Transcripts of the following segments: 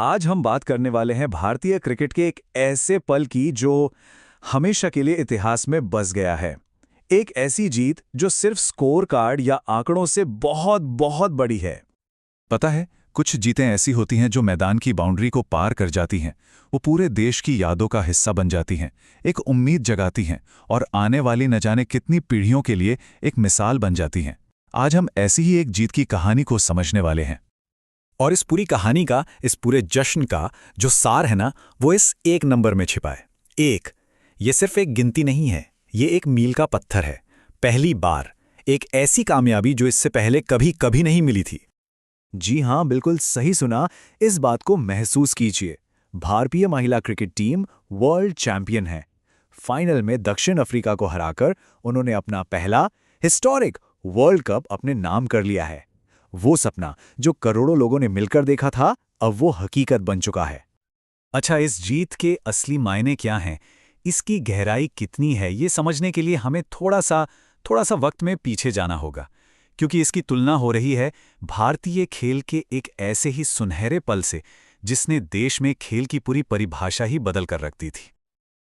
आज हम बात करने वाले हैं भारतीय क्रिकेट के एक ऐसे पल की जो हमेशा के लिए इतिहास में बस गया है। एक ऐसी जीत जो सिर्फ स्कोर कार्ड या आंकड़ों से बहुत बहुत बड़ी है। पता है, कुछ जीतें ऐसी होती हैं जो मैदान की बाउंड्री को पार कर जाती हैं। वो पूरे देश की यादों का हिस्सा बन जाती हैं, एक उम्मीद जगाती हैं और आने वाली न जाने कितनी पीढ़ियों के लिए एक मिसाल बन जाती हैं। आज हम ऐसी ही एक जीत की कहानी को समझने वाले हैं। और इस पूरी कहानी का, इस पूरे जश्न का जो सार है ना, वो इस एक नंबर में छिपा है। एक, ये सिर्फ एक गिनती नहीं है, ये एक मील का पत्थर है। पहली बार एक ऐसी कामयाबी जो इससे पहले कभी कभी नहीं मिली थी। जी हां, बिल्कुल सही सुना। इस बात को महसूस कीजिए। भारतीय महिला क्रिकेट टीम वर्ल्ड चैंपियन है। फाइनल में दक्षिण अफ्रीका को हराकर उन्होंने अपना पहला हिस्टोरिक वर्ल्ड कप अपने नाम कर लिया है। वो सपना जो करोड़ों लोगों ने मिलकर देखा था, अब वो हकीकत बन चुका है। अच्छा, इस जीत के असली मायने क्या हैं, इसकी गहराई कितनी है, ये समझने के लिए हमें थोड़ा सा वक्त में पीछे जाना होगा, क्योंकि इसकी तुलना हो रही है भारतीय खेल के एक ऐसे ही सुनहरे पल से जिसने देश में खेल की पूरी परिभाषा ही बदल कर रख दी थी।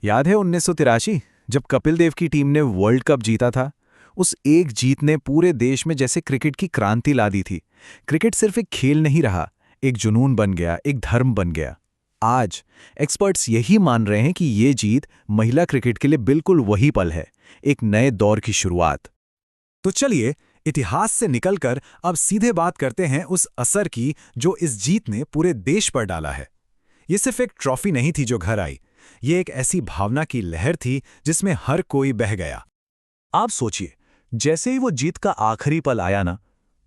याद है 1983 जब कपिल देव की टीम ने वर्ल्ड कप जीता था? उस एक जीत ने पूरे देश में जैसे क्रिकेट की क्रांति ला दी थी। क्रिकेट सिर्फ एक खेल नहीं रहा, एक जुनून बन गया, एक धर्म बन गया। आज एक्सपर्ट्स यही मान रहे हैं कि ये जीत महिला क्रिकेट के लिए बिल्कुल वही पल है, एक नए दौर की शुरुआत। तो चलिए, इतिहास से निकलकर अब सीधे बात करते हैं उस असर की जो इस जीत ने पूरे देश पर डाला है। ये सिर्फ एक ट्रॉफी नहीं थी जो घर आई, ये एक ऐसी भावना की लहर थी जिसमें हर कोई बह गया। आप सोचिए, जैसे ही वो जीत का आखिरी पल आया ना,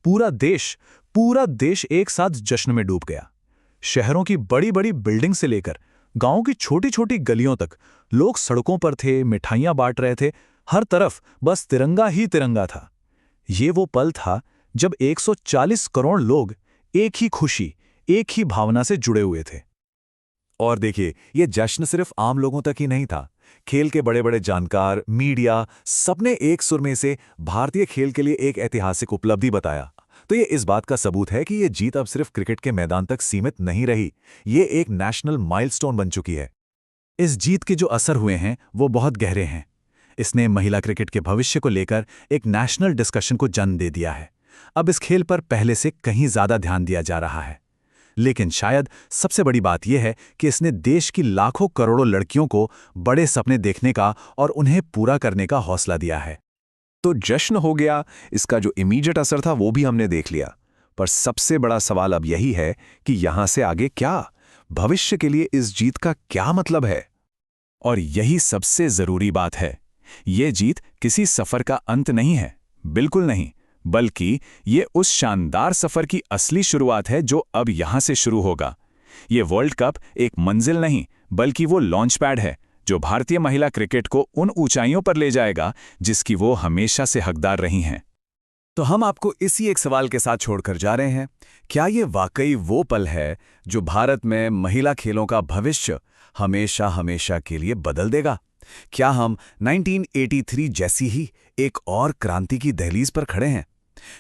पूरा देश एक साथ जश्न में डूब गया। शहरों की बड़ी बड़ी बिल्डिंग से लेकर गांवों की छोटी छोटी गलियों तक लोग सड़कों पर थे, मिठाइयां बांट रहे थे, हर तरफ बस तिरंगा ही तिरंगा था। ये वो पल था जब 140 करोड़ लोग एक ही खुशी, एक ही भावना से जुड़े हुए थे। और देखिए, ये जश्न सिर्फ आम लोगों तक ही नहीं था। खेल के बड़े बड़े जानकार, मीडिया, सबने एक सुर में से भारतीय खेल के लिए एक ऐतिहासिक उपलब्धि बताया। तो ये इस बात का सबूत है कि ये जीत अब सिर्फ क्रिकेट के मैदान तक सीमित नहीं रही, ये एक नेशनल माइलस्टोन बन चुकी है। इस जीत के जो असर हुए हैं वो बहुत गहरे हैं। इसने महिला क्रिकेट के भविष्य को लेकर एक नेशनल डिस्कशन को जन्म दे दिया है। अब इस खेल पर पहले से कहीं ज्यादा ध्यान दिया जा रहा है। लेकिन शायद सबसे बड़ी बात यह है कि इसने देश की लाखों करोड़ों लड़कियों को बड़े सपने देखने का और उन्हें पूरा करने का हौसला दिया है। तो जश्न हो गया, इसका जो इमीडिएट असर था वो भी हमने देख लिया। पर सबसे बड़ा सवाल अब यही है कि यहां से आगे क्या? भविष्य के लिए इस जीत का क्या मतलब है? और यही सबसे जरूरी बात है। ये जीत किसी सफर का अंत नहीं है, बिल्कुल नहीं, बल्कि ये उस शानदार सफर की असली शुरुआत है जो अब यहां से शुरू होगा। ये वर्ल्ड कप एक मंजिल नहीं, बल्कि वो लॉन्च पैड है जो भारतीय महिला क्रिकेट को उन ऊंचाइयों पर ले जाएगा जिसकी वो हमेशा से हकदार रही हैं। तो हम आपको इसी एक सवाल के साथ छोड़कर जा रहे हैं। क्या ये वाकई वो पल है जो भारत में महिला खेलों का भविष्य हमेशा हमेशा के लिए बदल देगा? क्या हम 1983 जैसी ही एक और क्रांति की दहलीज पर खड़े हैं?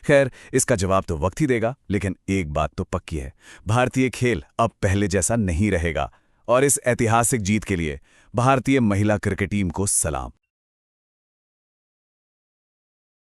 खैर, इसका जवाब तो वक्त ही देगा, लेकिन एक बात तो पक्की है, भारतीय खेल अब पहले जैसा नहीं रहेगा। और इस ऐतिहासिक जीत के लिए भारतीय महिला क्रिकेट टीम को सलाम।